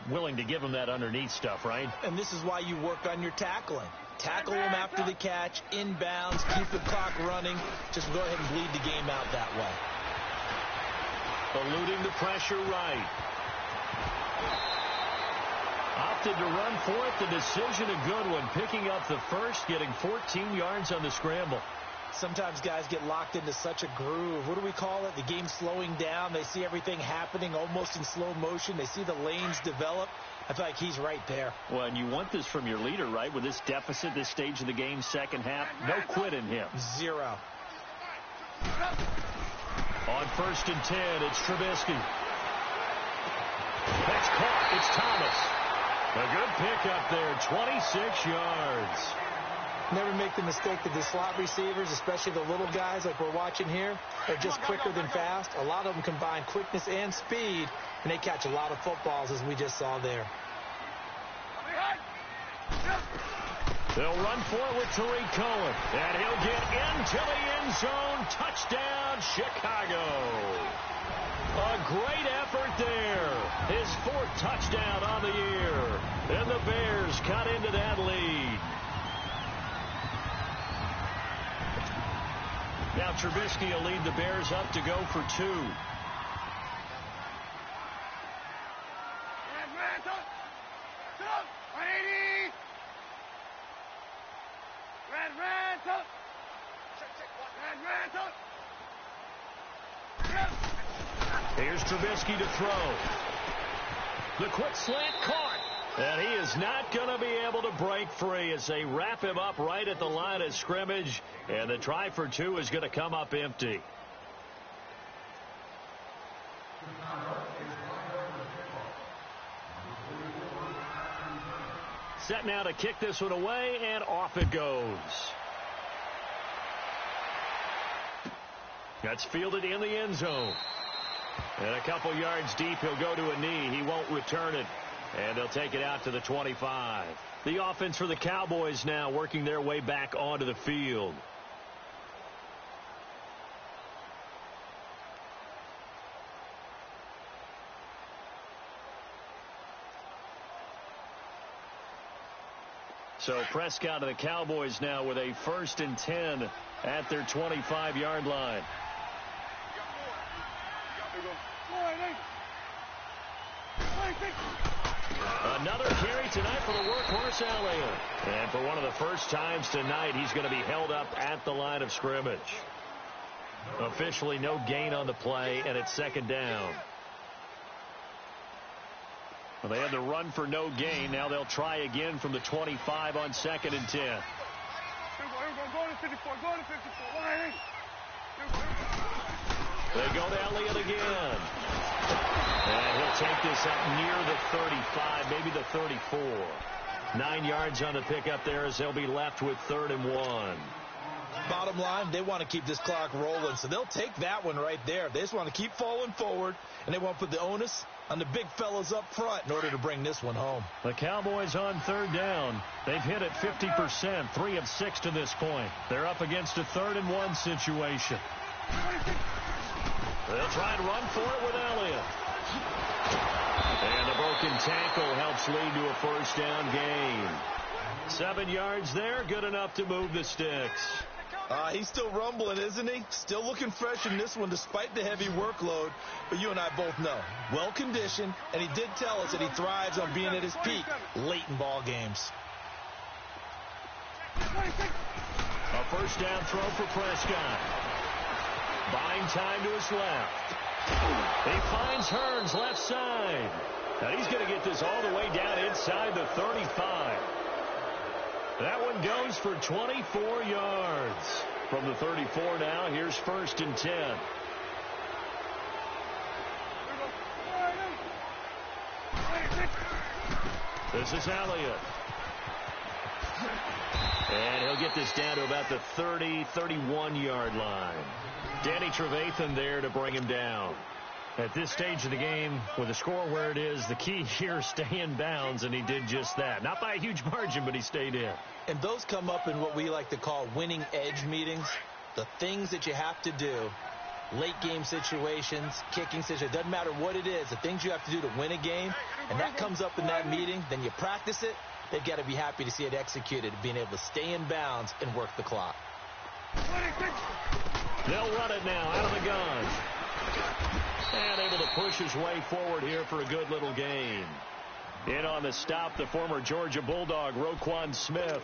willing to give him that underneath stuff, right? And this is why you work on your tackling. Tackle him after the catch, inbounds, keep the clock running. Just go ahead and bleed the game out that way. Eluding the pressure right. Opted to run for it. The decision a good one. Picking up the first, getting 14 yards on the scramble. Sometimes guys get locked into such a groove. What do we call it? The game slowing down. They see everything happening almost in slow motion. They see the lanes develop. I feel like he's right there. Well, and you want this from your leader, right? With this deficit, this stage of the game, second half, no quit in him. 0. On first and 10, it's Trubisky. That's caught. It's Thomas. A good pickup there, 26 yards. Never make the mistake that the slot receivers, especially the little guys like we're watching here, are just quicker than fast. A lot of them combine quickness and speed, and they catch a lot of footballs, as we just saw there. They'll run for it with Tariq Cohen, and he'll get into the end zone. Touchdown, Chicago. A great effort there. His 4th touchdown on the year. And the Bears cut into that lead. Now Trubisky will lead the Bears up to go for 2. Here's Trubisky to throw. The quick slant caught. And he is not going to be able to break free as they wrap him up right at the line of scrimmage. And the try for 2 is going to come up empty. Set now to kick this one away, and off it goes. That's fielded in the end zone. And a couple yards deep, he'll go to a knee. He won't return it. And they'll take it out to the 25. The offense for the Cowboys now working their way back onto the field. So Prescott and the Cowboys now with a 1st and 10 at their 25-yard line. Another carry tonight for the workhorse Elliott. And for one of the first times tonight, he's going to be held up at the line of scrimmage. Officially no gain on the play, and it's second down. Well, they had the run for no gain. Now they'll try again from the 25 on 2nd and 10. They go to Elliott again. And he'll take this up near the 35, maybe the 34. 9 yards on the pickup there as they'll be left with 3rd and 1. Bottom line, they want to keep this clock rolling, so they'll take that one right there. They just want to keep falling forward, and they want to put the onus on the big fellas up front in order to bring this one home. The Cowboys on 3rd down. They've hit it 50%, 3 of 6 to this point. They're up against a 3rd and 1 situation. They'll try and run for it with Elliott. And the broken tackle helps lead to a first down gain. 7 yards there, good enough to move the sticks. He's still rumbling, isn't he? Still looking fresh in this one despite the heavy workload. But you and I both know, well-conditioned, and he did tell us that he thrives on being at his peak late in ball games. A first down throw for Prescott. Buying time to his left. He finds Hearns left side. Now he's going to get this all the way down inside the 35. That one goes for 24 yards. From the 34 now, here's 1st and 10. This is Elliott. And he'll get this down to about the 30, 31-yard line. Danny Trevathan there to bring him down. At this stage of the game, with the score where it is, the key here is stay in bounds, and he did just that. Not by a huge margin, but he stayed in. And those come up in what we like to call winning edge meetings. The things that you have to do, late game situations, kicking situations, doesn't matter what it is, the things you have to do to win a game, and that comes up in that meeting, then you practice it. They've got to be happy to see it executed, being able to stay in bounds and work the clock. They'll run it now out of the gun. And able to push his way forward here for a good little gain. In on the stop, the former Georgia Bulldog, Roquan Smith.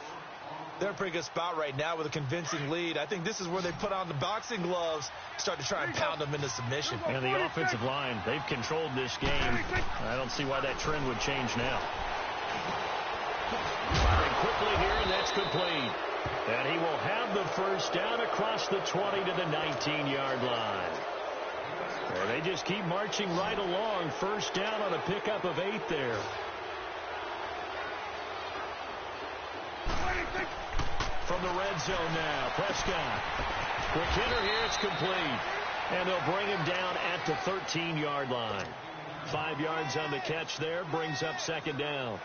They're in a pretty good spot right now with a convincing lead. I think this is where they put on the boxing gloves, start to try and pound them into submission. And the offensive line, they've controlled this game. I don't see why that trend would change now. Firing quickly here, and that's complete. And he will have the first down across the 20 to the 19-yard line. And they just keep marching right along. First down on a pickup of 8 there. From the red zone now, Prescott. Quick hitter here, it's complete. And they'll bring him down at the 13-yard line. 5 yards on the catch there, brings up 2nd down.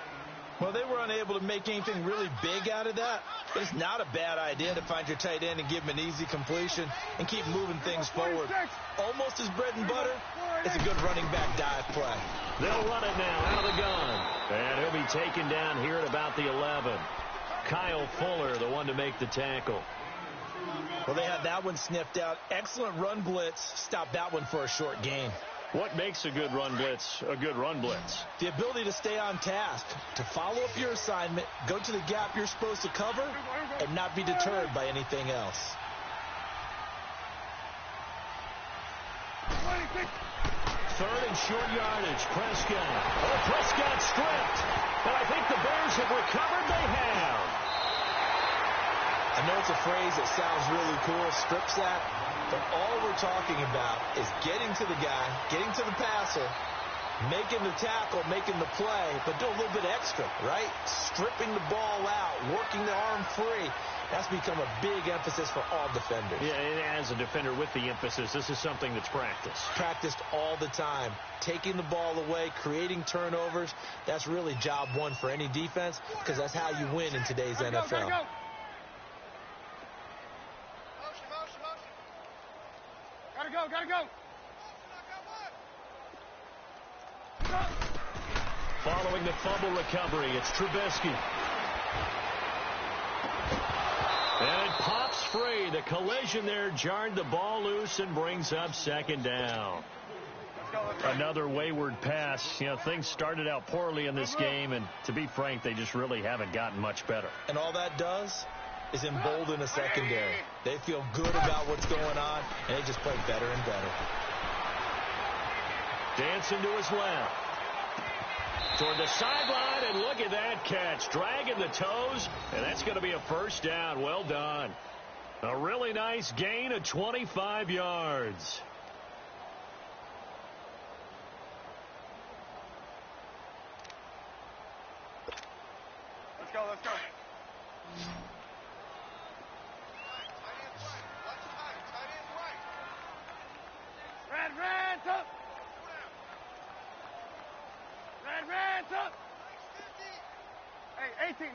Well, they were unable to make anything really big out of that, but it's not a bad idea to find your tight end and give him an easy completion and keep moving things forward. Almost his bread and butter. It's a good running back dive play. They'll run it now out of the gun. And he'll be taken down here at about the 11. Kyle Fuller, the one to make the tackle. Well, they had that one sniffed out. Excellent run blitz. Stopped that one for a short gain. What makes a good run blitz a good run blitz? The ability to stay on task, to follow up your assignment, go to the gap you're supposed to cover, and not be deterred by anything else. Third and short yardage, Prescott. Oh, Prescott stripped. And I think the Bears have recovered. They have. I know it's a phrase that sounds really cool, strip sack, but all we're talking about is getting to the guy, getting to the passer, making the tackle, making the play, but do a little bit extra, right? Stripping the ball out, working the arm free. That's become a big emphasis for all defenders. Yeah, and as a defender with the emphasis, this is something that's practiced. Practiced all the time. Taking the ball away, creating turnovers, that's really job one for any defense because that's how you win in today's NFL. Go. Gotta go. Following the fumble recovery, it's Trubisky. And it pops free. The collision there jarred the ball loose and brings up 2nd down. Another wayward pass. You know, things started out poorly in this game, and to be frank, they just really haven't gotten much better. And all that does is embolden a secondary. They feel good about what's going on, and they just play better and better. Dancing to his left. Toward the sideline, and look at that catch. Dragging the toes, and that's going to be a first down. Well done. A really nice gain of 25 yards. Let's go. Red up. Red up. Hey, 18.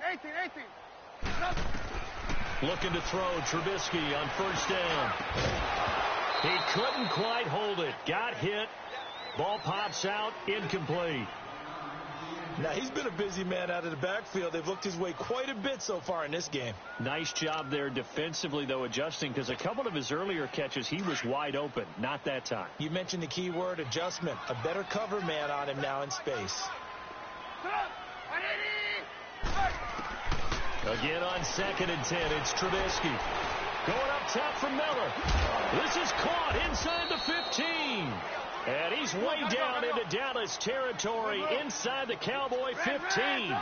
Up. Looking to throw Trubisky on first down. He couldn't quite hold it. Got hit. Ball pops out. Incomplete. Now, he's been a busy man out of the backfield. They've looked his way quite a bit so far in this game. Nice job there defensively, though, adjusting, because a couple of his earlier catches, he was wide open. Not that time. You mentioned the key word, adjustment. A better cover man on him now in space. Again on 2nd and 10, it's Trubisky. Going up top for Miller. This is caught inside the 15. And he's way down into Dallas territory inside the Cowboy 15.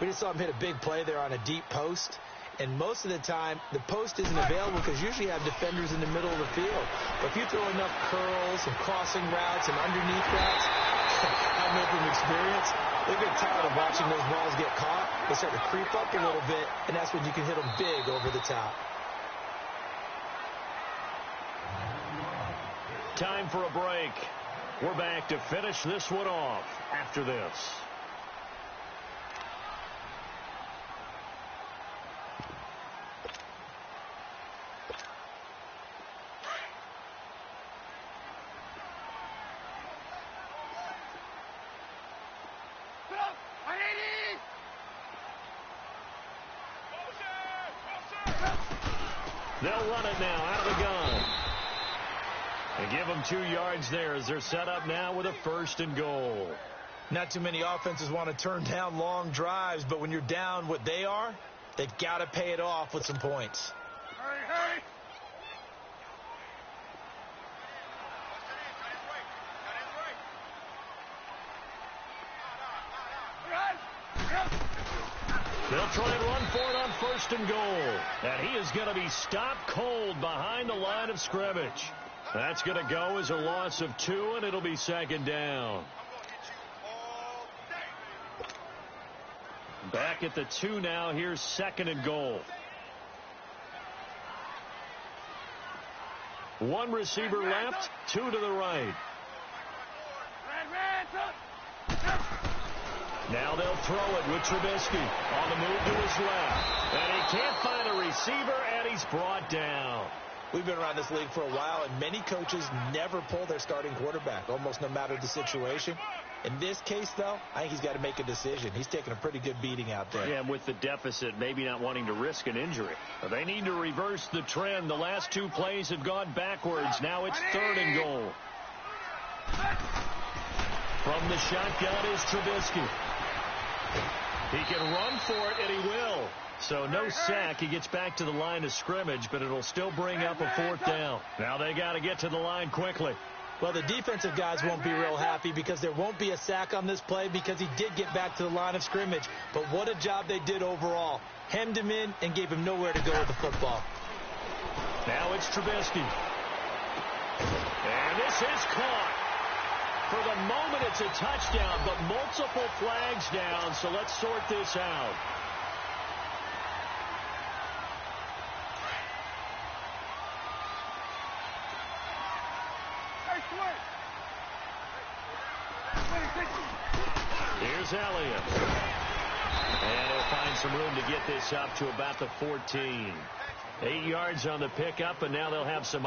We just saw him hit a big play there on a deep post. And most of the time, the post isn't available because usually you have defenders in the middle of the field. But if you throw enough curls and crossing routes and underneath routes, I know from experience, they get tired of watching those balls get caught. They start to creep up a little bit, and that's when you can hit them big over the top. Time for a break. We're back to finish this one off after this. They'll run it now out of the gun. And give them 2 yards there as they're set up now with a 1st and goal. Not too many offenses want to turn down long drives, but when you're down what they are, they've got to pay it off with some points. Hurry, hurry. They'll try and run for it on 1st and goal. And he is going to be stopped cold behind the line of scrimmage. That's going to go as a loss of 2, and it'll be 2nd down. Back at the 2 now. Here's 2nd and goal. 1 receiver left, 2 to the right. Now they'll throw it with Trubisky on the move to his left. And he can't find a receiver, and he's brought down. We've been around this league for a while, and many coaches never pull their starting quarterback, almost no matter the situation. In this case, though, I think he's got to make a decision. He's taking a pretty good beating out there. Yeah, and with the deficit, maybe not wanting to risk an injury. They need to reverse the trend. The last 2 plays have gone backwards. Now it's 3rd and goal. From the shotgun is Trubisky. He can run for it, and he will. So no sack. He gets back to the line of scrimmage, but it'll still bring up a 4th down. Now they got to get to the line quickly. Well, the defensive guys won't be real happy because there won't be a sack on this play because he did get back to the line of scrimmage. But what a job they did overall. Hemmed him in and gave him nowhere to go with the football. Now it's Trubisky. And this is caught. For the moment, it's a touchdown, but multiple flags down, so let's sort this out. Here's Elliott. And he'll find some room to get this up to about the 14. 8 yards on the pickup, and now they'll have some